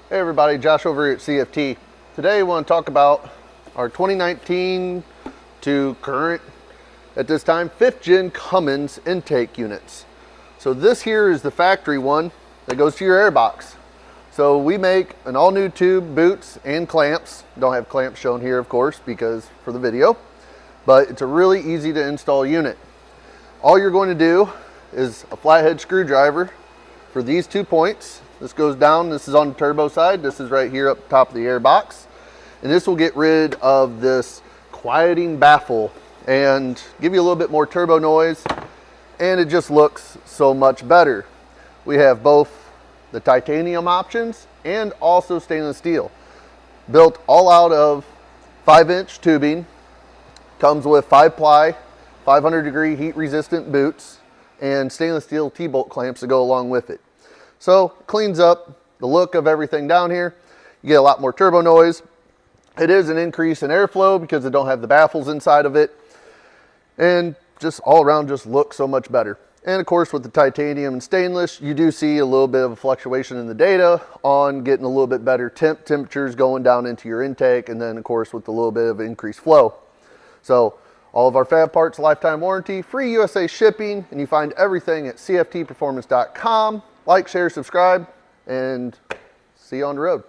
Hey everybody, Josh over here at CFT. Today I want to talk about our 2019 to current, at this time, 5th Gen Cummins intake units. So this here is the factory one that goes to your airbox. So we make an all new tube, boots, and clamps. Don't have clamps shown here, of course, because for the video, but it's a really easy to install unit. All you're going to do is a flathead screwdriver for these 2 points. This goes down, this is on the turbo side, this is right here up top of the airbox. And this will get rid of this quieting baffle and give you a little bit more turbo noise, and it just looks so much better. We have both the titanium options and also stainless steel. Built all out of 5-inch tubing, comes with 5-ply, 500-degree heat-resistant boots, and stainless steel T-bolt clamps to go along with it. So cleans up the look of everything down here. You get a lot more turbo noise. It is an increase in airflow because it don't have the baffles inside of it. And just all around just looks so much better. And of course with the titanium and stainless, you do see a little bit of a fluctuation in the data on getting a little bit better temperatures going down into your intake, and then of course with a little bit of increased flow. So all of our fab parts, lifetime warranty, free USA shipping, and you find everything at cftperformance.com. Like, share, subscribe, and see you on the road.